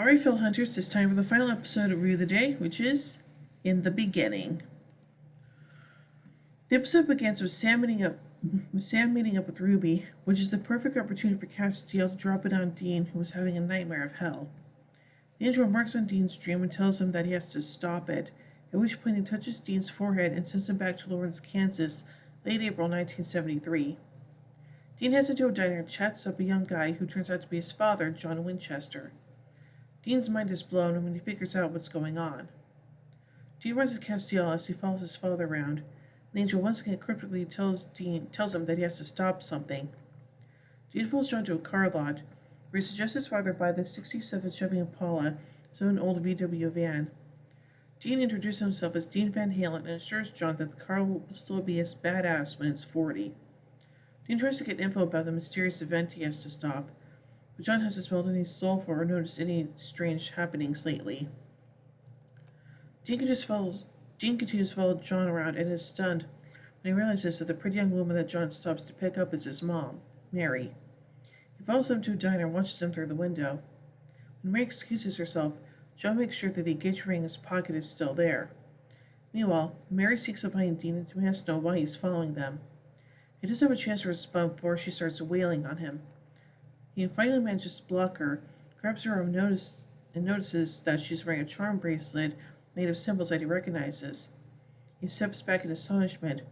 Alright, fellow hunters, it's time for the final episode of Review of the Day, which is In the Beginning. The episode begins with Sam meeting up with Ruby, which is the perfect opportunity for Castiel to drop it on Dean, who was having a nightmare of hell. The angel remarks on Dean's dream and tells him that he has to stop it, at which point he touches Dean's forehead and sends him back to Lawrence, Kansas, late April 1973. Dean heads into a diner and chats up a young guy who turns out to be his father, John Winchester. Dean's mind is blown when he figures out what's going on. Dean runs to Castiel as he follows his father around. The angel once again cryptically tells him that he has to stop something. Dean follows John to a car lot, where he suggests his father buy the '67 Chevy Impala instead of an old VW van. Dean introduces himself as Dean Van Halen and assures John that the car will still be as badass when it's 40. Dean tries to get info about the mysterious event he has to stop, but John hasn't smelled any sulfur or noticed any strange happenings lately. Dean continues to follow John around and is stunned when he realizes that the pretty young woman that John stops to pick up is his mom, Mary. He follows them to a diner and watches them through the window. When Mary excuses herself, John makes sure that the engagement ring in his pocket is still there. Meanwhile, Mary sneaks up behind Dean and demands to know why he's following them. He doesn't have a chance to respond before she starts wailing on him. He finally manages to block her, grabs her arm, and notices that she's wearing a charm bracelet made of symbols that he recognizes. He steps back in astonishment,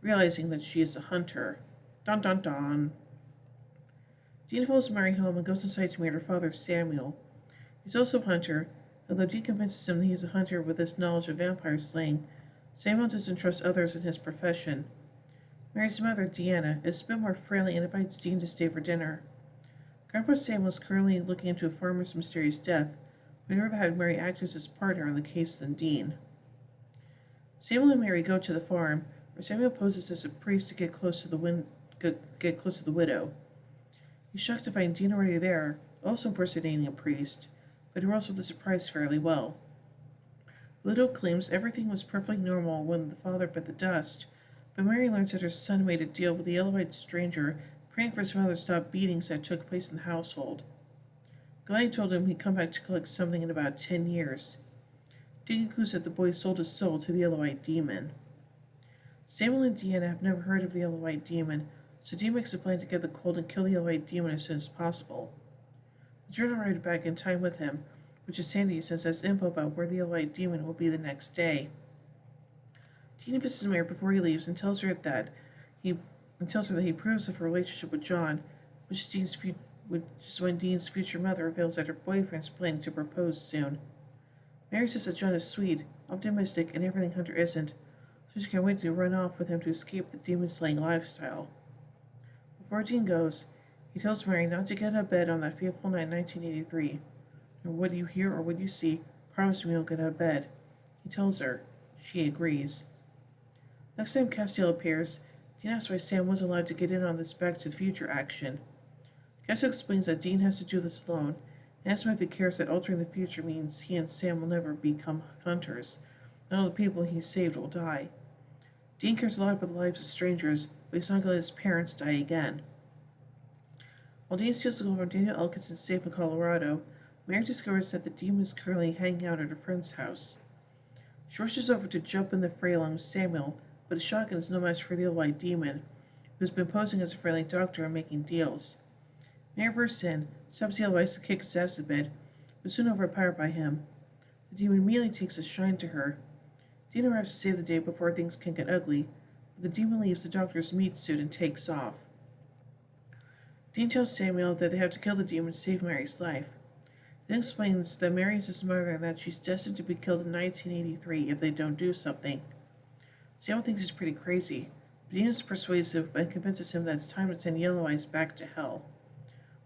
realizing that she is a hunter. Dun dun dun. Dean follows Mary home and goes inside to meet her father, Samuel. He's also a hunter, although Dean convinces him that he's a hunter with his knowledge of vampire slaying. Samuel doesn't trust others in his profession. Mary's mother, Deanna, is a bit more friendly and invites Dean to stay for dinner. Grandpa Sam was currently looking into a farmer's mysterious death, but he rather had Mary act as his partner on the case than Dean. Samuel and Mary go to the farm, where Samuel poses as a priest to get close to the widow. He's shocked to find Dean already there, also impersonating a priest, but he rolls with the surprise fairly well. The widow claims everything was perfectly normal when the father bit the dust, but Mary learns that her son made a deal with the yellow-eyed stranger, praying for his father to stop beatings that took place in the household. Glenn told him he'd come back to collect something in about 10 years. Dean concludes that the boy sold his soul to the yellow-eyed demon. Samuel and Deanna have never heard of the yellow-eyed demon, so Dean makes a plan to get the cold and kill the yellow-eyed demon as soon as possible. The journal arrived back in time with him, which is handy since it has info about where the yellow-eyed demon will be the next day. Dean visits Mary before he leaves and tells her that he approves of her relationship with John, which is when Dean's future mother reveals that her boyfriend's planning to propose soon. Mary says that John is sweet, optimistic, and everything Hunter isn't, so she can't wait to run off with him to escape the demon-slaying lifestyle. Before Dean goes, he tells Mary not to get out of bed on that fateful night in 1983. And what you hear or what you see, promise me you'll get out of bed. He tells her. She agrees. Next time Castiel appears, Dean asks why Sam wasn't allowed to get in on this Back to the Future action. Castiel explains that Dean has to do this alone, and asks him if he cares that altering the future means he and Sam will never become hunters, and all the people he saved will die. Dean cares a lot about the lives of strangers, but he's not going to let his parents die again. While Dean steals the gold from Daniel Elkinson's safe in Colorado, Mary discovers that the demon is currently hanging out at her friend's house. She rushes over to jump in the fray along with Samuel, but a shotgun is no match for the yellow-eyed demon, who's been posing as a friendly doctor and making deals. Mary bursts in, stops the yellow-eyes to kick his ass a bit, but soon overpowered by him. The demon immediately takes a shine to her. Dean arrives to save the day before things can get ugly, but the demon leaves the doctor's meat suit and takes off. Dean tells Samuel that they have to kill the demon to save Mary's life. Then explains that Mary is his mother and that she's destined to be killed in 1983 if they don't do something. Samuel thinks he's pretty crazy, but Dean is persuasive and convinces him that it's time to send Yellow Eyes back to hell.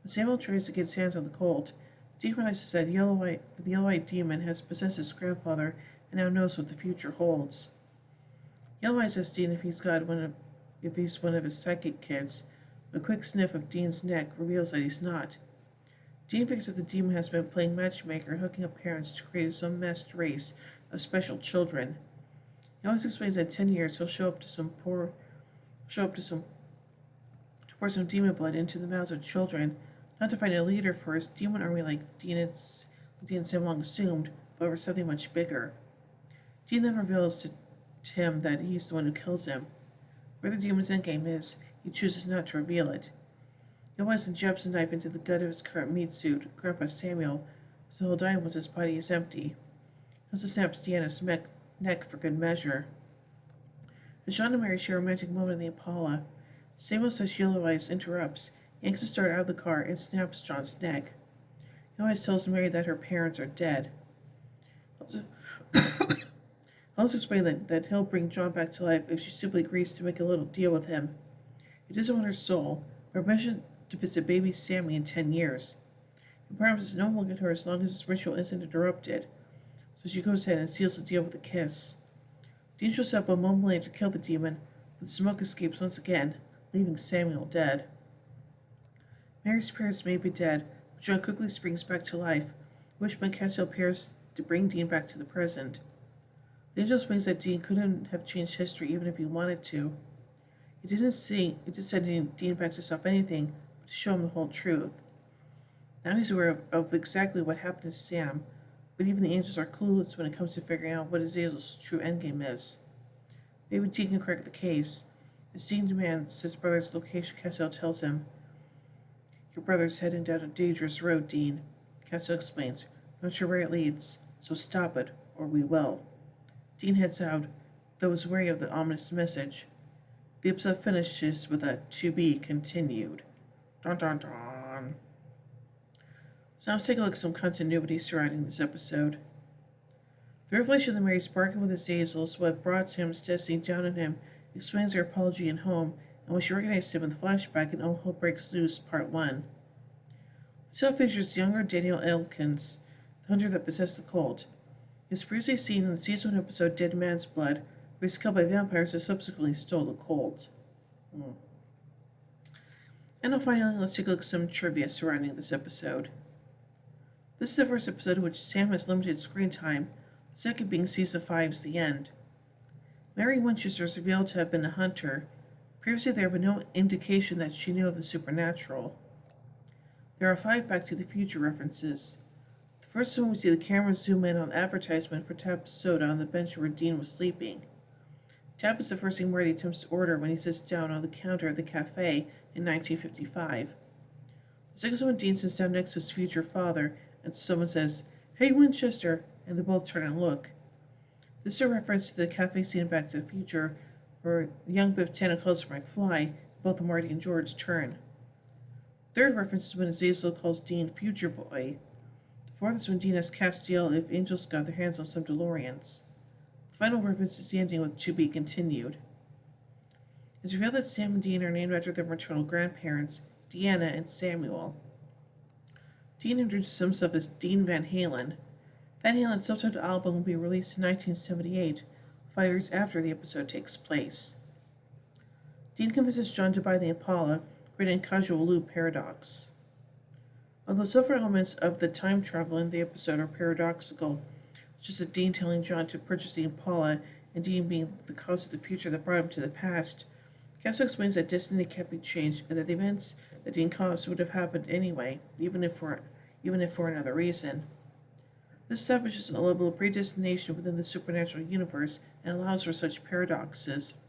When Samuel tries to get his hands on the Colt, Dean realizes that the yellow-eyed demon has possessed his grandfather and now knows what the future holds. Yellow Eyes asks Dean if he's one of his psychic kids, but a quick sniff of Dean's neck reveals that he's not. Dean figures that the demon has been playing matchmaker and hooking up parents to create his own masked race of special children. He always explains that in 10 years he'll pour some demon blood into the mouths of children, not to find a leader for his demon army like Dean and Sam long assumed, but over something much bigger. Dean then reveals to Tim that he's the one who kills him. Where the demon's endgame is, he chooses not to reveal it. He always jabs a knife into the gut of his current meat suit, Grandpa Samuel, whose whole dying once his body is empty. He also snaps Deanna's neck for good measure. As John and Mary share a romantic moment in the Impala, Samuel says Yellow Eyes interrupts, yanks the start out of the car, and snaps John's neck. Yellow Eyes tells Mary that her parents are dead. I'll also explain that he'll bring John back to life if she simply agrees to make a little deal with him. He doesn't want her soul, but permission to visit baby Sammy in 10 years. He promises no one will get her as long as this ritual isn't interrupted, so she goes ahead and seals the deal with a kiss. Dean shows up a moment later to kill the demon, but the smoke escapes once again, leaving Samuel dead. Mary's parents may be dead, but John quickly springs back to life, at which point Castiel appears to bring Dean back to the present. The angel explains that Dean couldn't have changed history even if he wanted to. It just sent Dean back to stop anything, but to show him the whole truth. Now he's aware of exactly what happened to Sam, but even the angels are clueless when it comes to figuring out what Azazel's true endgame is. Maybe Dean can correct the case. As Dean demands his brother's location, Castiel tells him, "Your brother's heading down a dangerous road, Dean." Castiel explains, "Not sure where it leads, so stop it, or we will." Dean heads out, though is wary of the ominous message. The episode finishes with a "to be continued." Dun dun dun. So now let's take a look at some continuity surrounding this episode. The revelation that Mary's bargain with Azazel is what brought Sam's destiny down on him explains her apology in Home, and when she recognized him in the flashback in All Hell Breaks Loose, Part 1. The show features younger Daniel Elkins, the hunter that possessed the cult. He was previously seen in the season 1 episode Dead Man's Blood, where he's killed by vampires who subsequently stole the cult. And now finally, let's take a look at some trivia surrounding this episode. This is the first episode in which Sam has limited screen time, the second being season 5's The End. Mary Winchester is revealed to have been a hunter. Previously there had been no indication that she knew of the supernatural. There are 5 Back to the Future references. The first one we see the camera zoom in on the advertisement for Tab soda on the bench where Dean was sleeping. Tab is the first thing Marty attempts to order when he sits down on the counter of the cafe in 1955. The second one Dean sits down next to his future father, and someone says, "Hey Winchester," and they both turn and look. This is a reference to the cafe scene in Back to the Future, where young Biff Tannen calls for McFly, both Marty and George turn. The third reference is when Azazel calls Dean Future Boy. The fourth is when Dean asks Castiel if angels got their hands on some DeLoreans. The final reference is the ending with "to be continued." It's revealed that Sam and Dean are named after their maternal grandparents, Deanna and Samuel. Dean introduces himself as Dean Van Halen. Van Halen's self-titled album will be released in 1978, 5 years after the episode takes place. Dean convinces John to buy the Impala, creating a causal loop paradox. Although several elements of the time travel in the episode are paradoxical, such as Dean telling John to purchase the Impala and Dean being the cause of the future that brought him to the past, Castiel explains that destiny can't be changed and that the events that Dean caused would have happened anyway, even if for another reason. This establishes a level of predestination within the supernatural universe and allows for such paradoxes.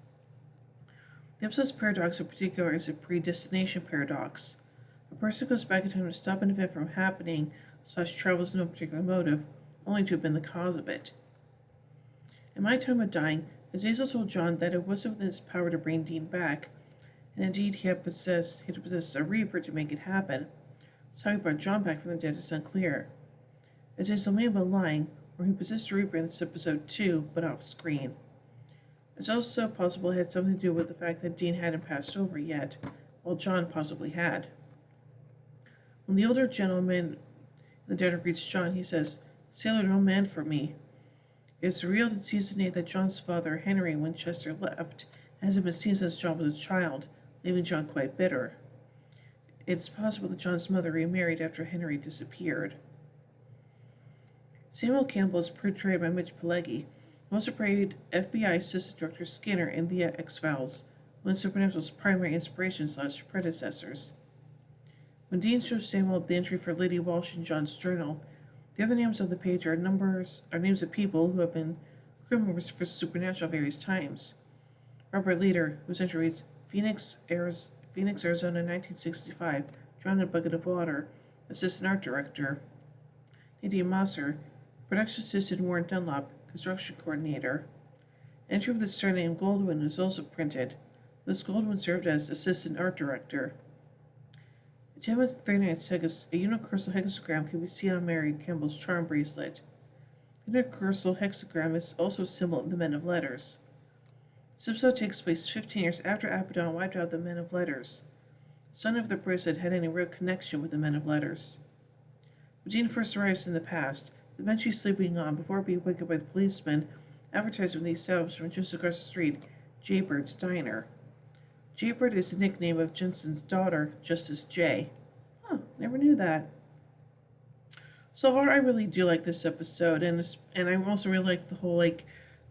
The episode's paradox in particular is a predestination paradox. A person goes back in time to stop an event from happening, travels no particular motive, only to have been the cause of it. In My Time of Dying, Azazel told John that it wasn't within his power to bring Dean back, and indeed he had to possess a Reaper to make it happen. So how he brought John back from the dead is unclear. Azazel may have been lying, or he possessed a Reaper in this episode too, but off screen. It's also possible it had something to do with the fact that Dean hadn't passed over yet, while John possibly had. When the older gentleman in the dinner greets John, he says, "Sailor, no man for me." It's revealed in season 8 that John's father, Henry Winchester, left, and hasn't been seen since John was a child, leaving John quite bitter. It's possible that John's mother remarried after Henry disappeared. Samuel Campbell is portrayed by Mitch Pileggi, who also portrayed FBI Assistant Director Skinner in The X-Files, one of Supernatural's primary inspirations/predecessors. When Dean shows Samuel the entry for Lady Walsh in John's journal, The other names on the page are names of people who have been crew members for Supernatural various times. Robert Leader, whose entry reads Phoenix, Arizona, 1965, drowned in a bucket of water, assistant art director. Nadine Mosser, production assistant Warren Dunlop, construction coordinator. The entry with the surname Goldwyn is also printed. Liz Goldwyn served as assistant art director. The Gemma's 39 Segas, a universal hexagram can be seen on Mary Campbell's charm bracelet. The universal hexagram is also a symbol of the Men of Letters. This episode takes place 15 years after Abaddon wiped out the Men of Letters. None of the bracelet had any real connection with the Men of Letters. When Dean first arrives in the past, the bench he's sleeping on before being waked up by the policeman advertised in the establishment just across the street, Jaybird's Diner. Jaybird is the nickname of Jensen's daughter, Justice J. Never knew that. So far, I really do like this episode, and I also really like the whole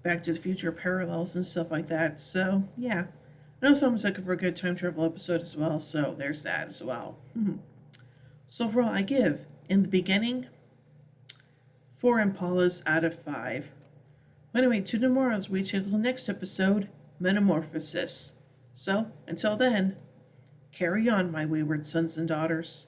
Back to the Future parallels and stuff like that. So yeah, I also I'm looking for a good time travel episode as well. So there's that as well. So overall, I give in the beginning 4 Impalas out of 5. Anyway, to tomorrow as we take the next episode, Metamorphosis. So, until then, carry on, my wayward sons and daughters.